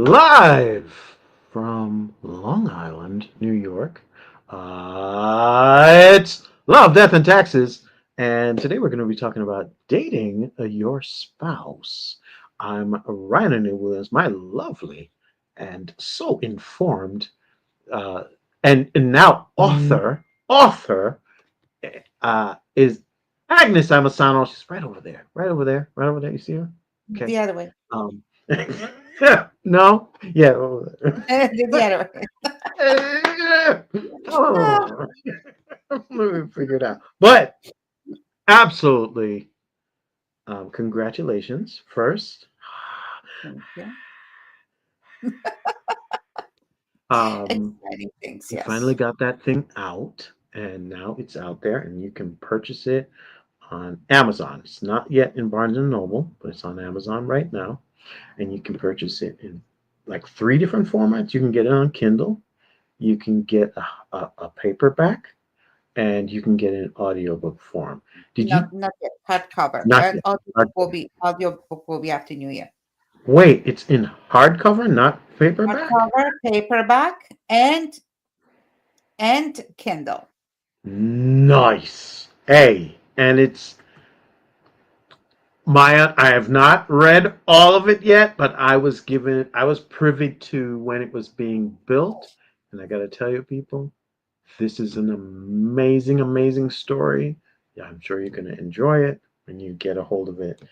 Live from Long Island, New York. It's Love, Death, and Taxes. And today we're going to be talking about dating your spouse. I'm Ryan and Williams, my lovely and so informed uh, and now author is Agnes Amasano. She's right over there, right over there, right over there. You see her? Okay. The other way. Um, no, yeah, over The other way. there. Oh, let me figure it out. But absolutely, congratulations first. Thank you. Um, Exciting things, you finally yes. got that thing out, and now it's out there, and you can purchase it on Amazon. It's not yet in Barnes and Noble, but it's on Amazon right now, and you can purchase it in like three different formats. You can get it on Kindle, you can get a paperback, and you can get it in audiobook form. Did you Not yet. Hardcover. not yet? Audiobook will be after New Year. Wait, it's in hardcover, not paperback? Hardcover, paperback, and Kindle. Nice. Hey, and it's Maya, I have not read all of it yet, but I was privy to when it was being built. And I got to tell you, people, this is an amazing, amazing story. Yeah, I'm sure you're going to enjoy it when you get a hold of it.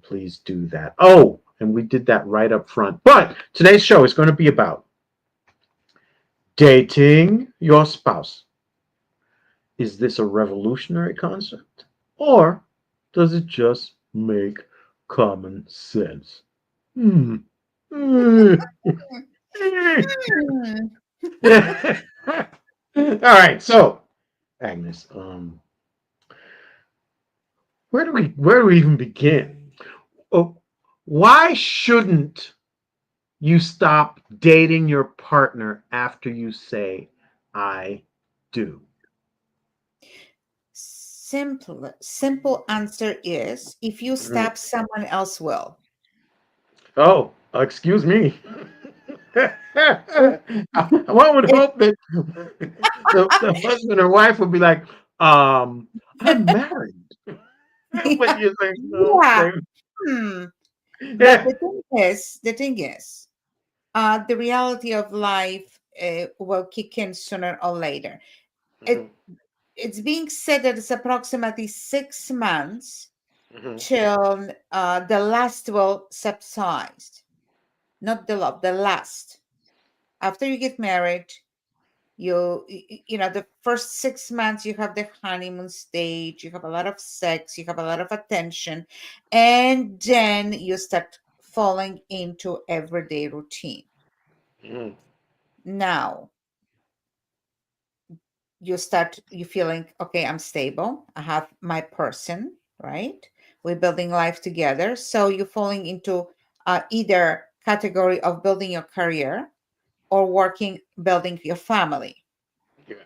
Please do that. Oh, and we did that right up front. But today's show is going to be about dating your spouse. Is this a revolutionary concept? Or does it just make common sense? Hmm. Hmm. Hmm. All right, so Agnes, where do we even begin? Oh, why shouldn't you stop dating your partner after you say I do? Simple answer is if you Mhm. stop, someone else will. Oh, excuse me. One would It, hope that the husband or wife would be like, I'm married. But you think, no, yeah. okay. Hmm. But Yeah. the thing is, the reality of life will kick in sooner or later. Mhm, It it's being said that it's approximately 6 months mhm. till the lust will subside, not the love, the lust. After you get married, the first 6 months you have the honeymoon stage, you have a lot of sex, you have a lot of attention, and then you start falling into everyday routine. Mhm. Now you feeling, okay, I'm stable, I have my person, right? We're building life together, so you're falling into either category of building your career or working, building your family. Yeah.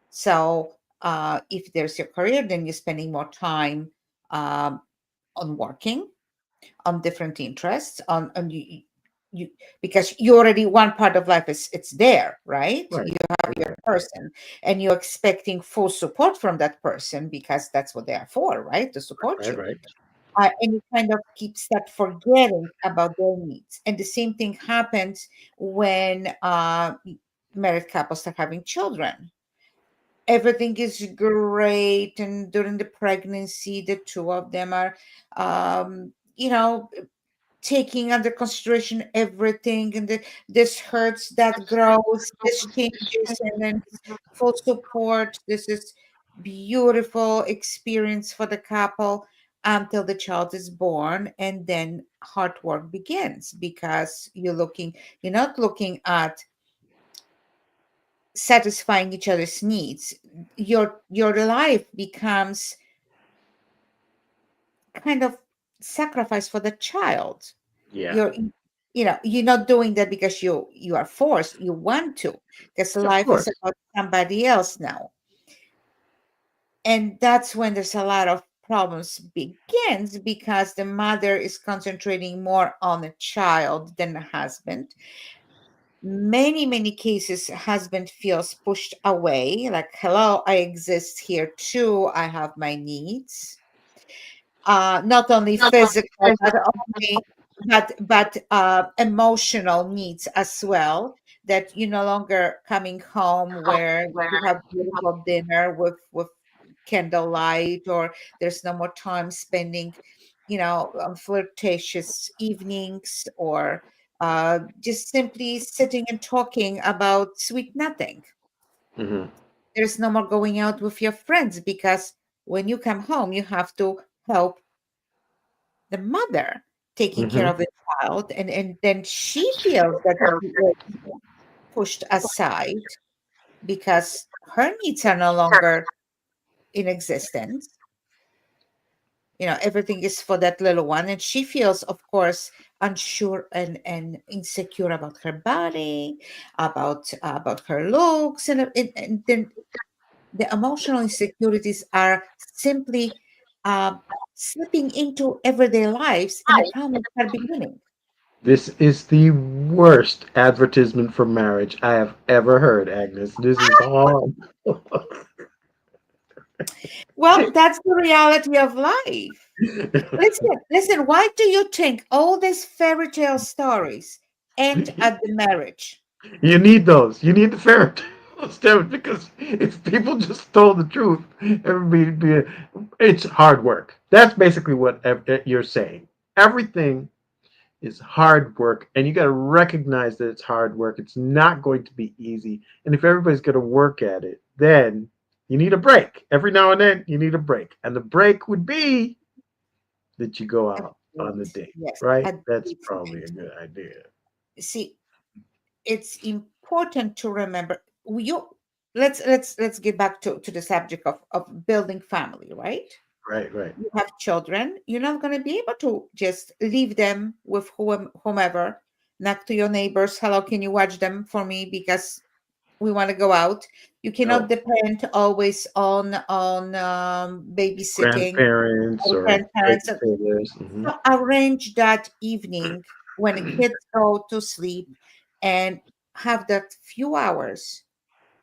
So if there's your career, then you're spending more time um, on working, on different interests, on you because you already, one part of life is it's there, right? Right. You have Right. your person, and you're expecting full support from that person because that's what they are for, right? To support Right. you. Right. And you kind of keep start forgetting about their needs. And the same thing happens when married couples start having children. Everything is great, and during the pregnancy the two of them are taking under consideration everything, and this hurts, that grows, this changes, and then full support. This is beautiful experience for the couple until the child is born, and then hard work begins because you're not looking at satisfying each other's needs. Your life becomes kind of sacrifice for the child. Yeah. You're not doing that because you are forced, you want to, because Of life is course. about somebody else now. And that's when there's a lot of problems begins because the mother is concentrating more on the child than the husband. Many cases husband feels pushed away, like, hello, I exist here too, I have my needs, not only physical but only but emotional needs as well, that you no longer coming home where you have beautiful dinner with candlelight, or there's no more time spending, flirtatious evenings, or just simply sitting and talking about sweet nothing. Hmm. There's no more going out with your friends because when you come home you have to help the mother taking care Hmm. of the child, and then she feels that she is pushed aside because her needs are no longer in existence. Everything is for that little one, and she feels, of course, unsure and insecure about her body, about her looks, and then the emotional insecurities are simply uh, slipping into everyday lives, and the problems are beginning. This is the worst advertisement for marriage I have ever heard, Agnes. This is hard. Well, that's the reality of life. Listen, why do you think all these fairy tale stories end at the marriage? You need those. You need the fairy tales, Devin, because if people just told the truth, everybody it's hard work. That's basically what you're saying. Everything is hard work, and you got to recognize that it's hard work. It's not going to be easy, and if everybody's going to work at it, then you need a break. Every now and then, you need a break, and the break would be that you go A out on the date. date, Yes, right? a That's date probably a night. good idea. See, it's important to remember, you let's get back to the subject of building family, right? Right, right. You have children, you're not going to be able to just leave them with whomever, knock to your neighbors, hello, can you watch them for me because we want to go out. You cannot No, depend always on babysitting grandparents or or grandparents. babysitters. Hmm. So arrange that evening when the kids go to sleep, and have that few hours.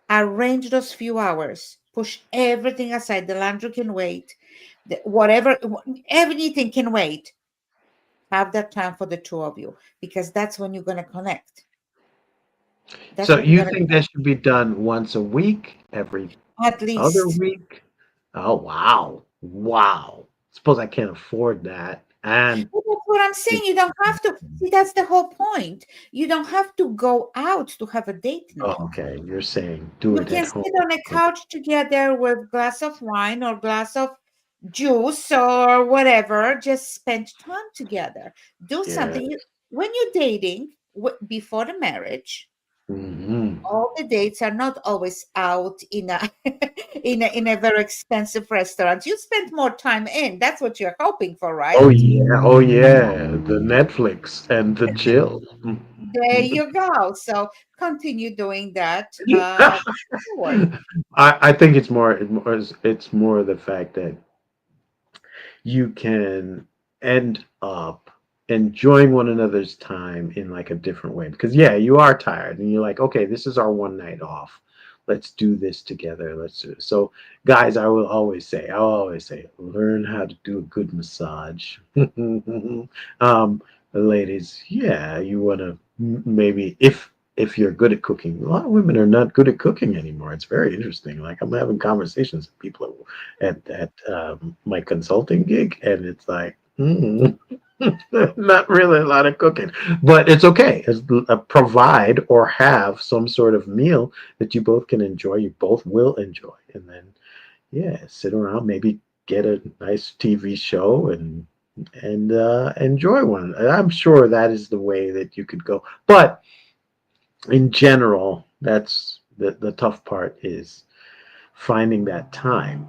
Arrange those few hours. Push everything aside. The laundry can wait. Whatever, everything can wait. Have that time for the two of you, because that's when you're going to connect. That's So when you're you going to think that should be done once a week, every at other least. week? Oh wow, wow. Suppose I can't afford that, and Well, that's what I'm saying. it, You don't have to see. That's the whole point. You don't have to go out to have a date oh, night. okay, you're saying do You it at can home. sit on a couch together with glass of wine or glass of juice or whatever. Just spend time together. Do Yeah. something. When you're dating before the marriage, Hmm. all the dates are not always out in a in a very expensive restaurant. You spend more time in. That's what you're hoping for, Oh right? yeah, oh yeah. The Netflix and the chill. There you go. So continue doing that forward. I think it's more the fact that you can end up enjoying one another's time in like a different way, because yeah, you are tired and you're like, okay, this is our one night off, let's do this together, let's do it. So guys, I'll always say learn how to do a good massage. Ladies, yeah, you want to maybe, if you're good at cooking. A lot of women are not good at cooking anymore. It's very interesting. Like, I'm having conversations with people at my consulting gig, and it's like, not really a lot of cooking, but it's okay. Provide or have some sort of meal that you both can enjoy. You both will enjoy, and then yeah, sit around, maybe get a nice TV show and enjoy one. And I'm sure that is the way that you could go, but in general, that's the tough part is finding that time.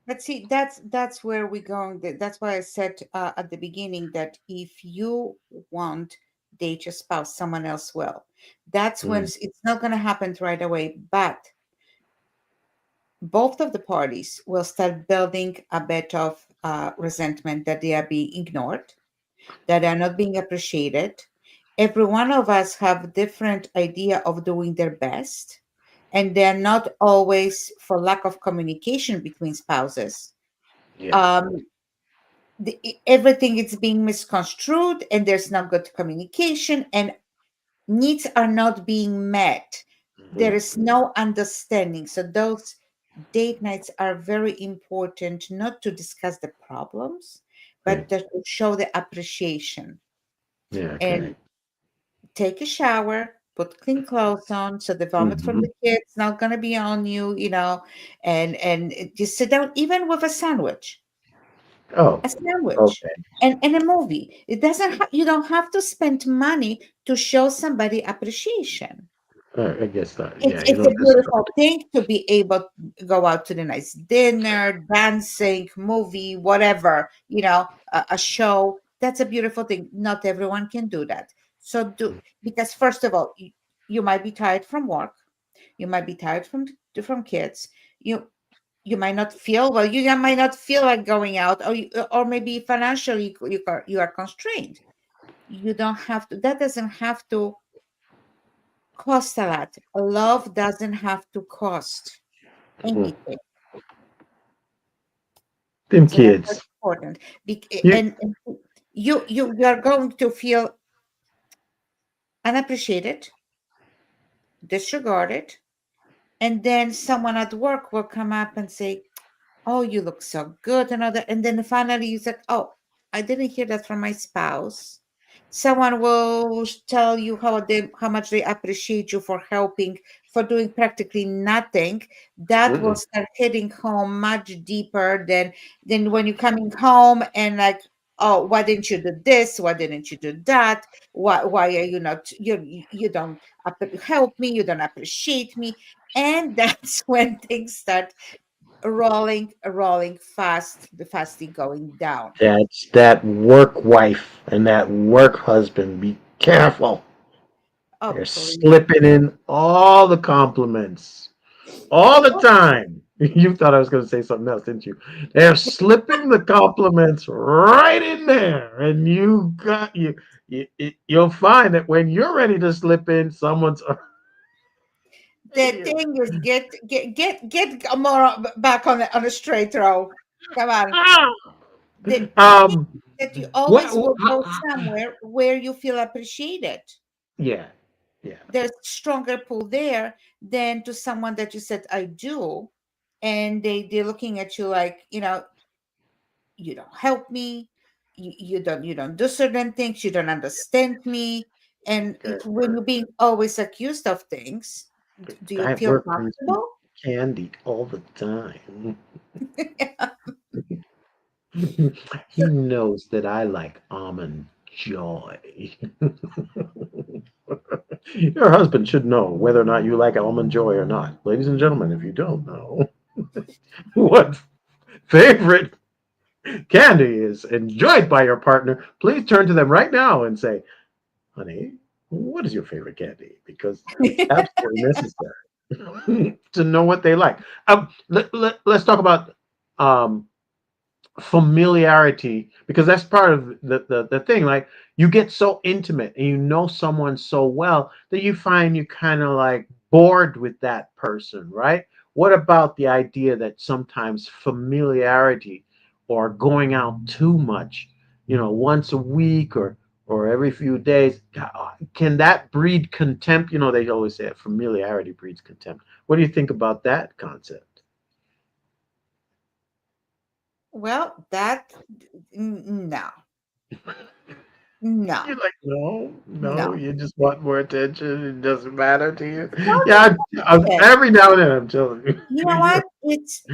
But see, that's where we're going. That's why I said at the beginning that if you want date your spouse, someone else will. That's when Mm, it's not going to happen right away. But both of the parties will start building a bit of resentment that they are being ignored, that are not being appreciated. Every one of us have different idea of doing their best, and they're not always for lack of communication between spouses. Yeah. Um, everything is being misconstrued, and there's not good communication, and needs are not being met. There Hmm. is no understanding. So those date nights are very important, not to discuss the problems, Right. but to show the appreciation. Yeah. And Okay. take a shower, put clean clothes on, so the vomit from Hmm. the kids not gonna be on you, and just sit down, even with Oh. a sandwich, Okay. and a movie. It doesn't. You don't have to spend money to show somebody appreciation. I guess not. It's Yeah. You it's don't a necessarily. beautiful thing to be able to go out to the nice dinner, dancing, movie, whatever, a show. That's a beautiful thing. Not everyone can do that. So do, because first of all, you might be tired from work, you might be tired from kids, you you might not feel well, you might not feel like going out, or maybe financially you are constrained. You don't have to. That doesn't have to cost a lot. Love doesn't have to cost Mhm. anything. Them So that's very kids. important. You. And you are going to feel unappreciated, disregarded, and then someone at work will come up and say, "Oh, you look so good," and other, and then finally you said, "Oh, I didn't hear that from my spouse." Someone will tell you how much they appreciate you for helping, for doing practically nothing. That will Mm-mm. start hitting home much deeper than when you're coming home and like, "Oh, why didn't you do this? Why didn't you do that? Why are you not, you don't help me, you don't appreciate me?" And that's when things start rolling fast, the fastly going down. That's that work wife and that work husband. Be careful. Oh, They're please. slipping in all the compliments all the Oh, time. You thought I was going to say something else, didn't you? They're slipping the compliments right in there, and you'll find that when you're ready to slip in, someone's the you. thing is, get more back on a straight row. Come on. Ah! The thing Um. that you What? always will go somewhere where you feel appreciated. Yeah. Yeah. There's stronger pull there than to someone that you said I do, and they're looking at you like, you don't help me, you don't do certain things, you don't understand me. And Okay. when you're being always accused of things, do you Guy at feel work brings me comfortable? candy all the time. So He knows that I like almond joy. Your husband should know whether or not you like almond joy or not. Ladies and gentlemen, if you don't know what favorite candy is enjoyed by your partner, please turn to them right now and say, honey, what is your favorite candy? Because it's absolutely necessary to know what they like. Let's talk about um, familiarity because that's part of the thing. Like you get so intimate and you know someone so well that you find you kind of like bored with that person, right? What about the idea that sometimes familiarity or going out too much, once a week or every few days, can that breed contempt? They always say familiarity breeds contempt. What do you think about that concept? well, no, no, You're like, no, no. no, you just want more attention. It doesn't matter to you. No, Yeah, okay. every now and then I'm telling you. You know what?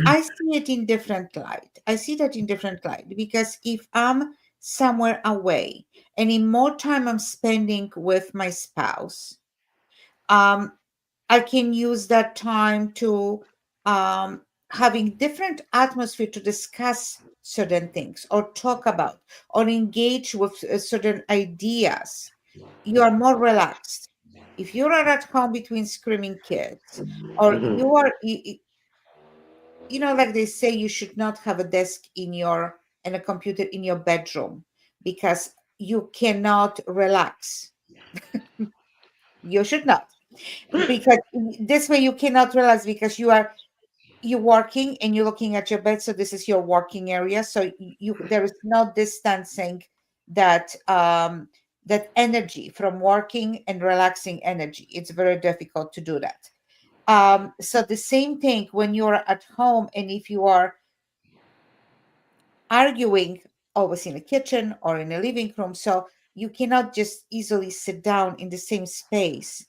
I see it in different light. I see that in different light because if I'm somewhere away and in more time I'm spending with my spouse, um, I can use that time to um, having different atmosphere to discuss certain things or talk about or engage with certain ideas. You are more relaxed. If you are at home between screaming kids, or Mhm. like they say, you should not have a desk in your and a computer in your bedroom because you cannot relax. You should not, because this way you cannot relax because you're working and you're looking at your bed, so this is your working area, so you there is no distancing that that energy from working and relaxing energy. It's very difficult to do that. So the same thing when you're at home, and if you are arguing always in the kitchen or in the living room, so you cannot just easily sit down in the same space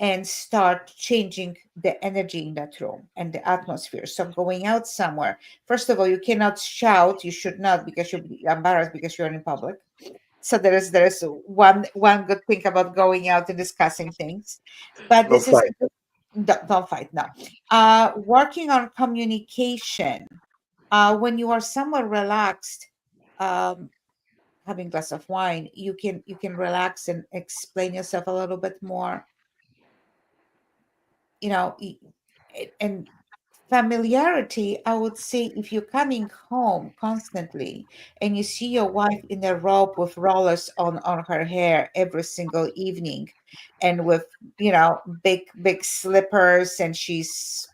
and start changing the energy in that room and the atmosphere. So going out somewhere, first of all, you cannot shout. You should not, because you'll be embarrassed because you're in public. So there is one good thing about going out and discussing things. But Don't this is, fight. don't fight, no. Working on communication. When you are somewhat relaxed, um, having a glass of wine, you can relax and explain yourself a little bit more, you know y- and familiarity, I would say, if you're coming home constantly and you see your wife in a robe with rollers on her hair every single evening, and with big slippers, and she's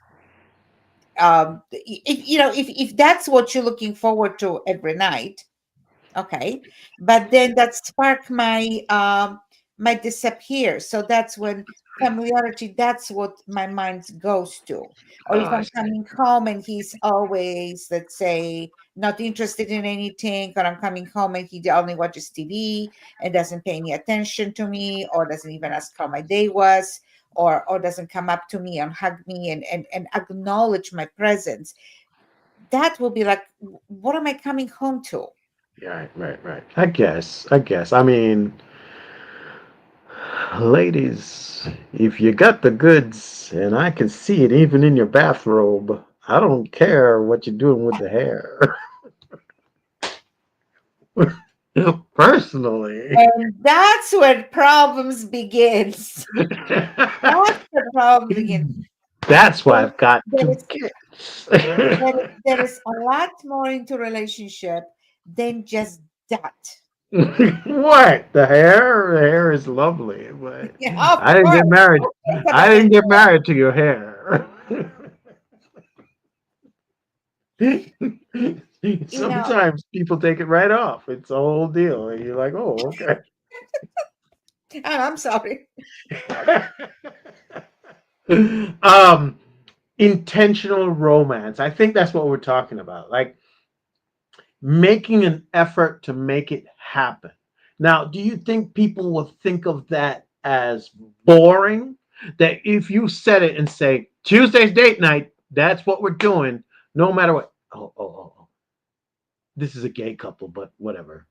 if that's what you're looking forward to every night. Okay. But then that spark might disappear. So that's when familiarity, that's what my mind goes to. Or if I I'm see. coming home and he's always, let's say, not interested in anything, or I'm coming home and he only watches TV and doesn't pay any attention to me, or doesn't even ask how my day was, or doesn't come up to me and hug me and acknowledge my presence, that will be like, what am I coming home to? Right, right, right. I guess. I mean, ladies, if you got the goods and I can see it even in your bathrobe, I don't care what you're doing with the hair. Personally. And that's where problems begins. That's where problems begin. That's why There, I've got there two is kids. there is a lot more into relationship than just that. What? The hair is lovely, but Yeah, of I didn't get course. married. Who cares I about the didn't get married to your hair. you know, Sometimes people take it right off. It's a whole deal. And you're like, oh, I'm sorry. okay. um, intentional romance. I think that's what we're talking about. Like making an effort to make it happen. Now, do you think people will think of that as boring? That if you set it and say Tuesday's date night, that's what we're doing, no matter what. Oh. This is a gay couple, but whatever.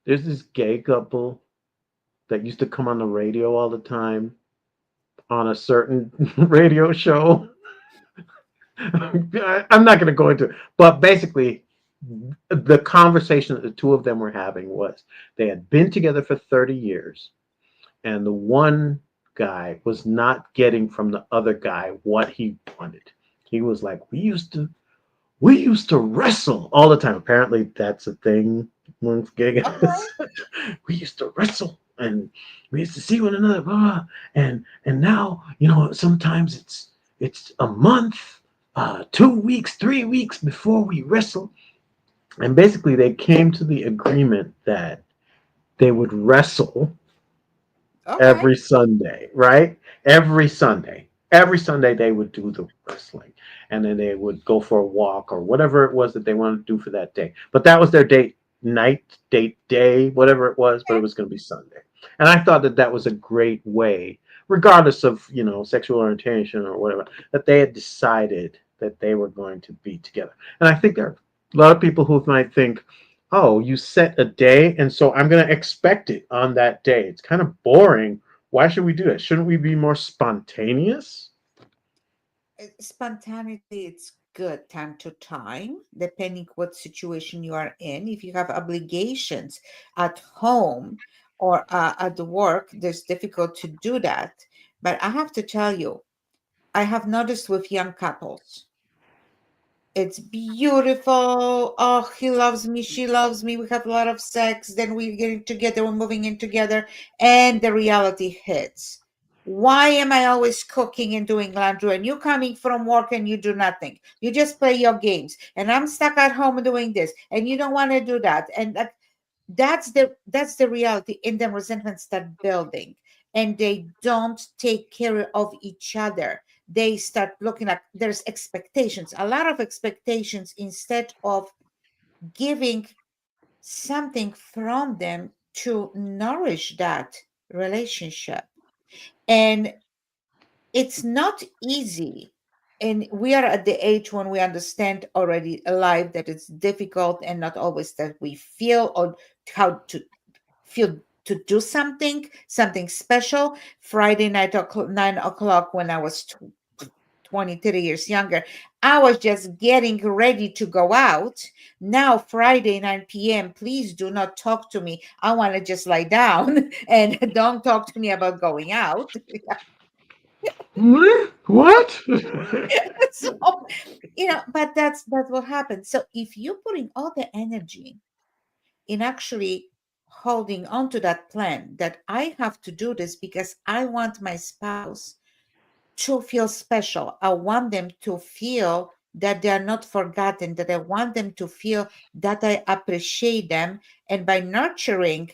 There's this gay couple that used to come on the radio all the time on a certain radio show. I'm not going to go into it, but basically, the conversation that the two of them were having was they had been together for 30 years, and the one guy was not getting from the other guy what he wanted. He was like, we used to wrestle all the time. Apparently, that's a thing amongst gay Okay. guys. We used to wrestle and we used to see one another, blah, blah. And now, sometimes it's a month, 2 weeks, 3 weeks before we wrestle. And basically, they came to the agreement that they would wrestle Okay. every Sunday, right? Every Sunday they would do the wrestling, and then they would go for a walk or whatever it was that they wanted to do for that day. But that was their date night, date day, whatever it was. But it was going to be Sunday, and I thought that that was a great way, regardless of sexual orientation or whatever, that they had decided that they were going to be together. And I think there are a lot of people who might think, oh, you set a day, and so I'm going to expect it on that day. It's kind of boring. Why should we do that? Shouldn't we be more spontaneous? Spontaneity, it's good time to time, depending what situation you are in. If you have obligations at home or at the work, it's difficult to do that. But I have to tell you, I have noticed with young couples. It's beautiful. Oh, he loves me. She loves me. We have a lot of sex. Then we're getting together. We're moving in together. And the reality hits. Why am I always cooking and doing laundry? And you coming from work and you do nothing. You just play your games. And I'm stuck at home doing this. And you don't want to do that. And that's the reality. And then resentment start building. And they don't take care of each other. They start looking at, there's expectations, a lot of expectations, instead of giving something from them to nourish that relationship. And it's not easy. And we are at the age when we understand already alive that it's difficult, and not always that we feel or how to feel to do something special. Friday night, 9 o'clock, when I was 20, 30 years younger, I was just getting ready to go out. Now, Friday, 9 p.m., please do not talk to me. I want to just lie down and don't talk to me about going out. What? So, but that's what happens. So if you're putting all the energy in actually holding on to that plan, that I have to do this because I want my spouse to feel special. I want them to feel that they are not forgotten, that I want them to feel that I appreciate them. And by nurturing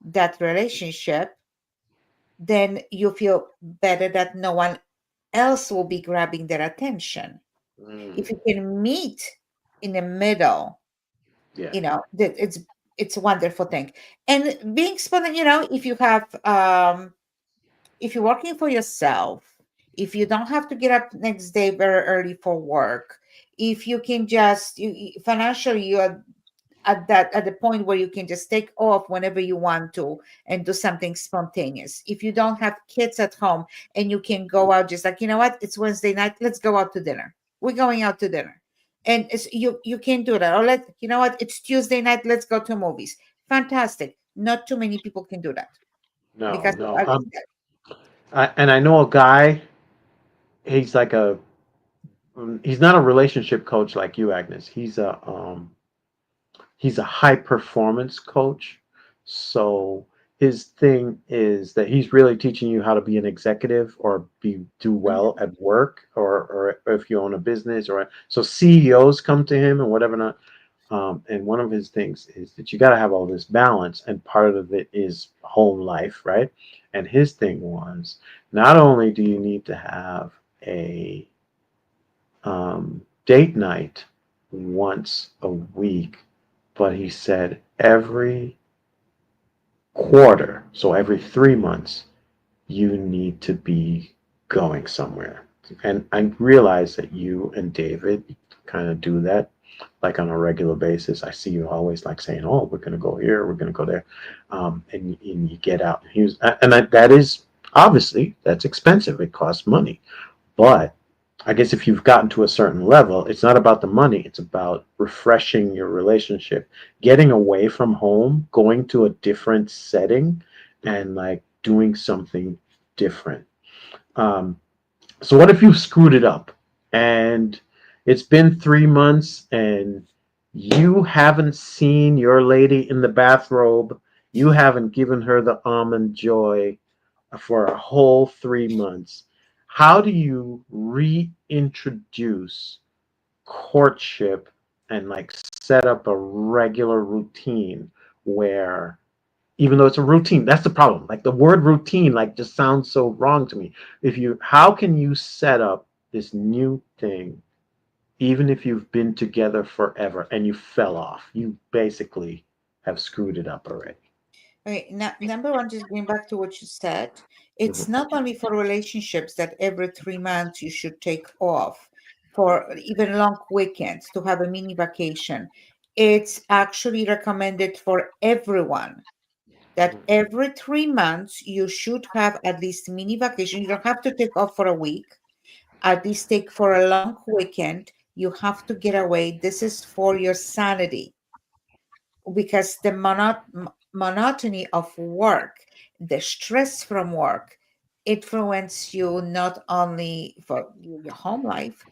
that relationship, then you feel better that no one else will be grabbing their attention. Mm, If you can meet in the middle, yeah. that it's a wonderful thing. And being spontaneous, if you have if you're working for yourself, if you don't have to get up next day very early for work, if you can just financially, you're at the point where you can just take off whenever you want to and do something spontaneous. If you don't have kids at home and you can go out, just like, you know what, it's Wednesday night, let's go out to dinner. We're going out to dinner. And you can do that. Or you know what, it's Tuesday night, let's go to movies. Fantastic. Not too many people can do that No, because no. And I know a guy. He's like a. He's not a relationship coach like you, Agnes. He's a high performance coach. So his thing is that he's really teaching you how to be an executive or do well Mhm. at work, or if you own a business, or so CEOs come to him and whatever not. And one of his things is that you got to have all this balance, and part of it is home life, right? And his thing was, not only do you need to have a date night once a week, but he said every quarter, so every 3 months, you need to be going somewhere. And I realize that you and David kind of do that like on a regular basis. I see you always like saying, "Oh, we're going to go here, we're going to go there," and you get out. That is obviously that's expensive. It costs money, but I guess if you've gotten to a certain level, it's not about the money. It's about refreshing your relationship, getting away from home, going to a different setting, and like doing something different. Um, so, what if you screwed it up and it's been 3 months and you haven't seen your lady in the bathrobe? You haven't given her the almond joy for a whole 3 months. How do you reintroduce courtship and like set up a regular routine where, even though it's a routine, that's the problem. Like the word routine like just sounds so wrong to me. If you How can you set up this new thing even if you've been together forever and you fell off? You basically have screwed it up already. Okay, number one, just going back to what you said, it's Mhm. not only for relationships that every 3 months you should take off for even long weekends to have a mini vacation. It's actually recommended for everyone that every 3 months you should have at least mini vacation. You don't have to take off for a week. At least take for a long weekend. You have to get away. This is for your sanity, because the monotony of work, the stress from work, influence you not only for your home life,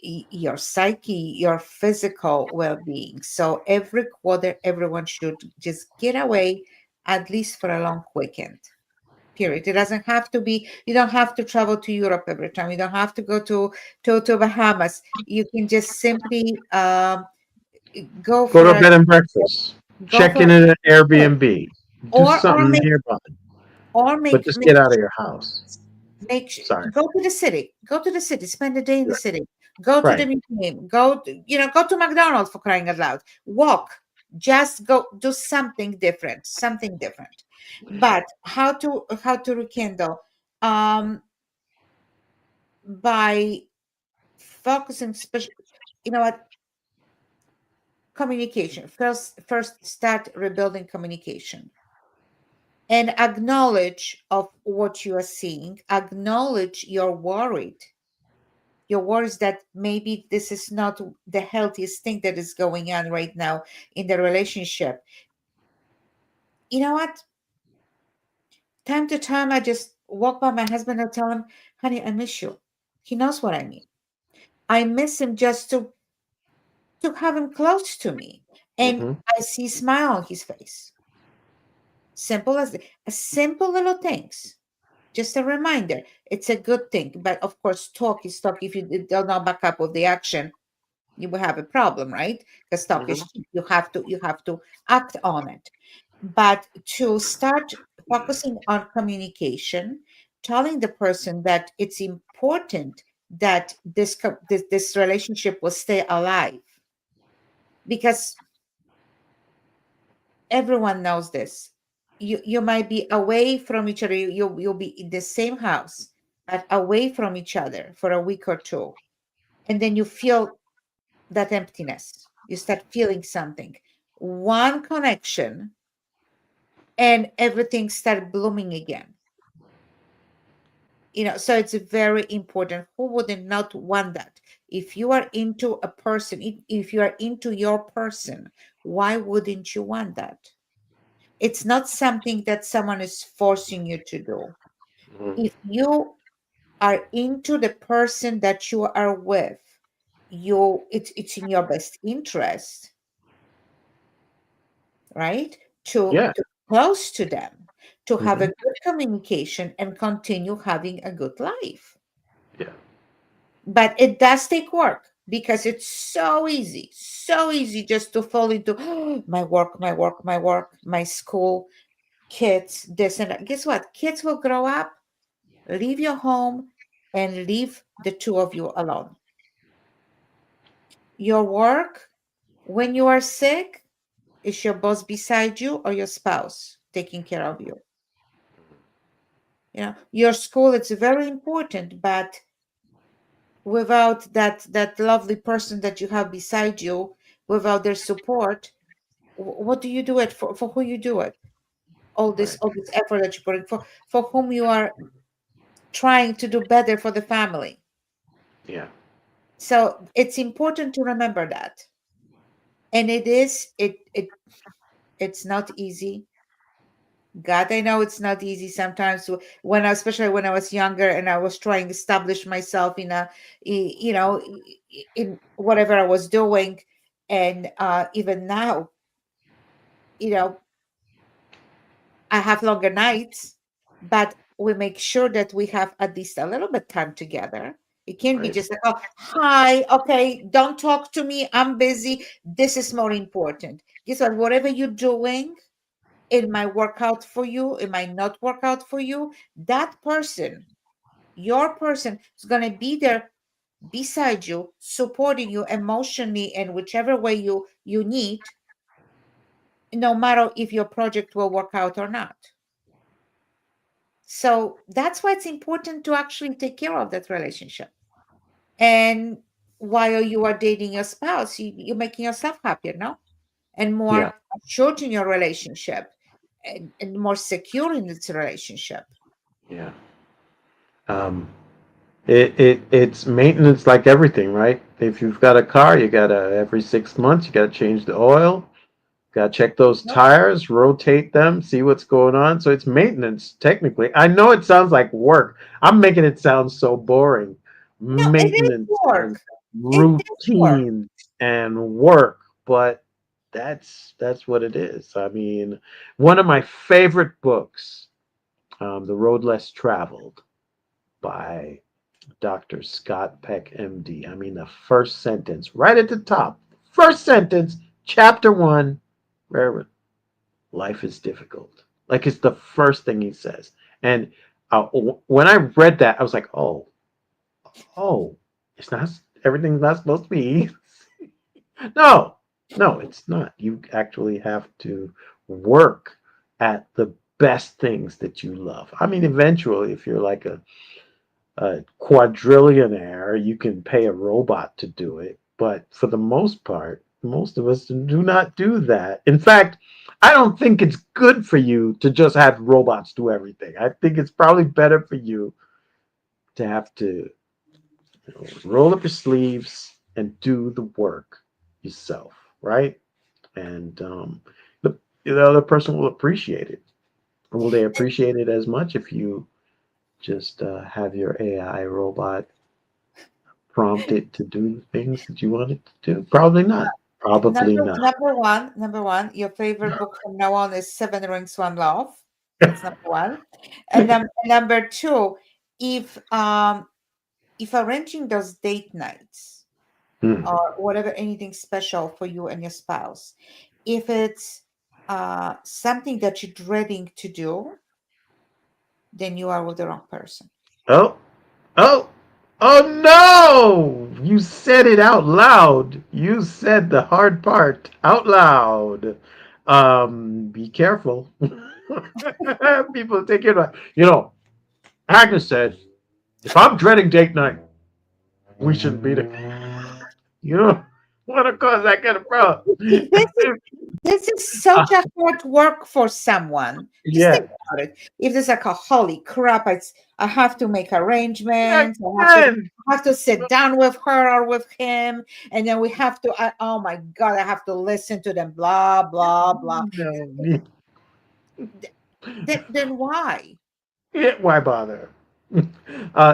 your psyche, your physical well-being. So every quarter, everyone should just get away at least for a long weekend. Period. It doesn't have to be. You don't have to travel to Europe every time. You don't have to go to Bahamas. You can just simply go Go for to a bed and breakfast. go Check for in at an a Airbnb. Do or something make nearby, or but make just make get out of your house. Sorry. go to the city, go to the city, spend the day in the Right. city, go to the Right. museum, go to, go to McDonald's, for crying out loud, walk, just go do something different. But how to rekindle, um by focusing special, you know what, communication first, start rebuilding communication and acknowledge of what you are seeing, acknowledge your worries that maybe this is not the healthiest thing that is going on right now in the relationship. You know what, time to time I just walk by my husband and tell him, honey, I miss you. He knows what I mean. I miss him just to have him close to me, and Hmm. I see smile on his face. Simple as simple little things. Just a reminder. It's a good thing, but of course, talk is talk. If you do not back up with the action, you will have a problem, right? Because talk Hmm. is cheap. You have to act on it. But to start focusing on communication, telling the person that it's important that this relationship will stay alive, because everyone knows this. You might be away from each other. You'll be in the same house, but away from each other for a week or two, and then you feel that emptiness. You start feeling something. One connection, and everything start blooming again. So it's very important. Who wouldn't not want that? If you are into a person, if you are into your person, why wouldn't you want that? It's not something that someone is forcing you to do. Hmm. If you are into the person that you are with, it's in your best interest, right? Yeah. To close to them, to have a Hmm. good communication and continue having a good life. Yeah. But it does take work, because it's so easy just to fall into my work, my work, my work, my school, kids, this and that. Guess what? Kids will grow up, leave your home, and leave the two of you alone. Your work, when you are sick, is your boss beside you or your spouse taking care of you? Your school, it's very important, but without that lovely person that you have beside you, without their support, what do you do it for who you do it? All this Right. all this effort that you put in, for whom you are trying to do better for the family. Yeah. So it's important to remember that. And it's not easy. God, I know it's not easy sometimes, when especially when I was younger and I was trying to establish myself in whatever I was doing. And even now, you know, I have longer nights, but we make sure that we have at least a little bit time together. It can't be Right. just like, oh, hi, okay, don't talk to me. I'm busy. This is more important. Guess what? Whatever you're doing, it might work out for you, it might not work out for you. That person, your person, is going to be there beside you, supporting you emotionally in whichever way you need, no matter if your project will work out or not. So that's why it's important to actually take care of that relationship. And while you are dating your spouse, you're making yourself happier, no? And Yeah. more assured in your relationship, and more secure in this relationship. Yeah. Um, it's maintenance like everything, right? If you've got a car, you gotta every 6 months you gotta change the oil, gotta check those tires, rotate them, see what's going on. So it's maintenance technically. I know it sounds like work. I'm making it sound so boring. No, it is Maintenance and work. It does work. routine and work, but that's what it is. I mean, one of my favorite books, The Road Less Traveled by Dr. Scott Peck, MD. I mean, the first sentence, right at the top, first sentence, chapter one, where life is difficult. Like it's the first thing he says. And when I read that, I was like, oh, it's not, everything's not supposed to be. No, no, it's not. You actually have to work at the best things that you love. I mean, eventually, if you're like a quadrillionaire, you can pay a robot to do it. But for the most part, most of us do not do that. In fact, I don't think it's good for you to just have robots do everything. I think it's probably better for you to have to roll up your sleeves and do the work yourself, right? And the other person will appreciate it. Will they appreciate it as much if you just have your AI robot prompt it to do things that you want it to do? Probably not. Probably not. Number one, your favorite book from now on is Seven Rings, One Love. That's number one. And number two, if arranging those date nights Hmm. or whatever, anything special for you and your spouse, if it's something that you're dreading to do, then you are with the wrong person. Oh, oh, oh no! You said it out loud. You said the hard part out loud. Be careful. People take it. You know, Agnes said, if I'm dreading date night, we shouldn't be there. You don't want to cause that kind of problem. This is this is such a hard work for someone. Just think Yeah. about it. If there's like a holy crap, I have to make arrangements. Again. I have to sit down with her or with him, and then we have to. Oh my God, I have to listen to them. Blah blah blah. No. Then why? Yeah, why bother?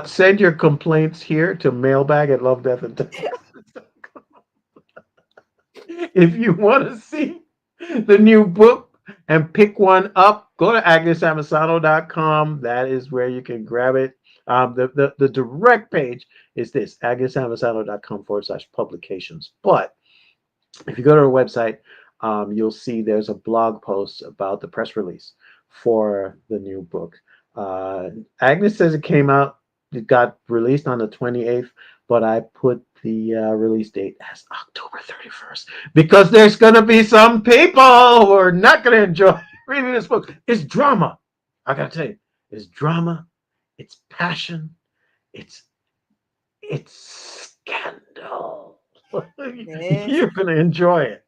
Send your complaints here to mailbag at love, death, and taxes. If you want to see the new book and pick one up, go to agnesamasano.com. That is where you can grab it. The direct page is this, agnesamasano.com / publications. But if you go to our website, you'll see there's a blog post about the press release for the new book. Uh, Agnes says it came out, it got released on the 28th, but I put the release date as October 31st because there's going to be some people who are not going to enjoy reading this book. It's drama. I got to tell you, it's drama, it's passion, it's scandal. Yes. You're going to enjoy it.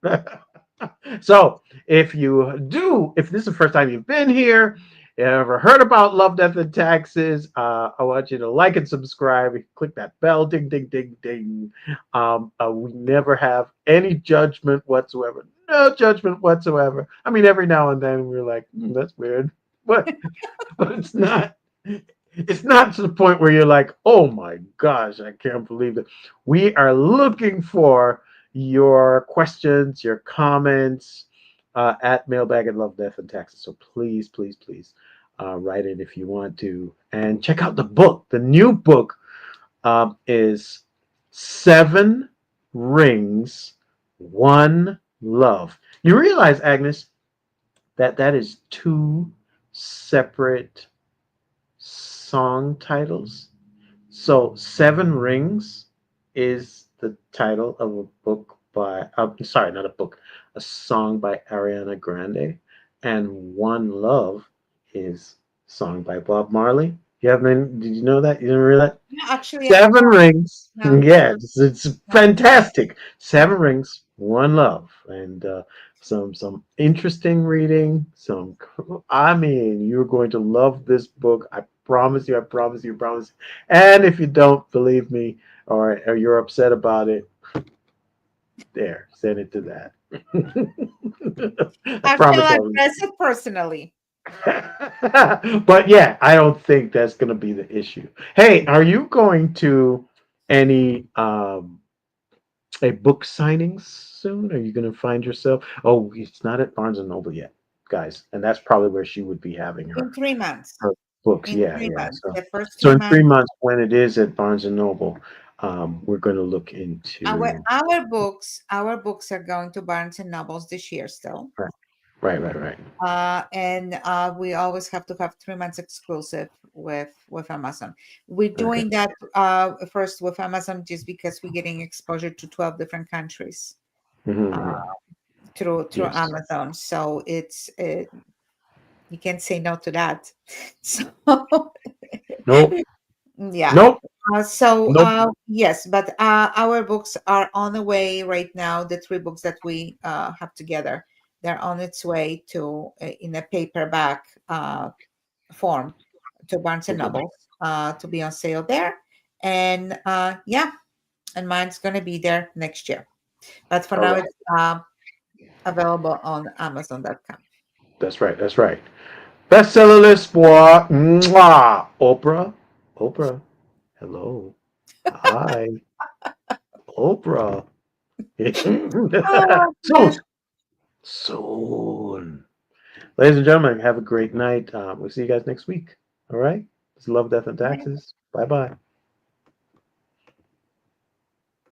So, if this is the first time you've been here, you ever heard about Love, Death, and Taxes, I want you to like and subscribe. Click that bell, ding, ding, ding, ding. We never have any judgment whatsoever. No judgment whatsoever. I mean, every now and then we're like, that's weird. But, but it's not to the point where you're like, oh my gosh, I can't believe it. We are looking for your questions, your comments at mailbag at love, death, and taxes. So please, please, please write it if you want to. And check out the book. The new book is Seven Rings, One Love. You realize, Agnes, that that is two separate song titles. So, Seven Rings is the title of a book by, sorry, not a book, a song by Ariana Grande, and One Love is a song by Bob Marley. You haven't? Did you know that? You didn't realize that? No, actually, I Seven don't. Rings. No, Yeah, it's no. fantastic. Seven Rings, One Love, and some interesting reading. I mean, you're going to love this book. I promise you. I promise you. I promise. And if you don't believe me or you're upset about it, there, send it to that. I I promise feel I will. aggressive personally. But yeah, I don't think that's going to be the issue. Hey, are you going to any? a book signing soon? Are you going to find yourself? Oh, it's not at Barnes and Noble yet, guys, and that's probably where she would be having In her 3 months. her books. In Yeah, three yeah. months. So, The first so three in three months. months, when it is at Barnes and Noble, we're going to look Our into. our books, our books are going to Barnes and Nobles this year still. Right, right, right, right. And we always have to have 3 months exclusive with Amazon. We're Okay. doing that first with Amazon just because we're getting exposure to 12 different countries uh, Hmm. through Yes. Amazon. So you can't say no to that. So Nope. yeah. Nope. So Nope. yes, but our books are on the way right now. The three books that we have together, they're on its way to in a paperback form to Barnes and Okay. Noble to be on sale there. And yeah, and mine's gonna be there next year. But for All now, right. it's available on Amazon.com. That's right. That's right. Bestseller list, boy. Mwah. Oprah. Oprah. Hello. Hi. Oprah. Oh Soon. man. Soon. Ladies and gentlemen, have a great night. We'll see you guys next week. All right? It's Love, Death, and Taxes. Bye bye.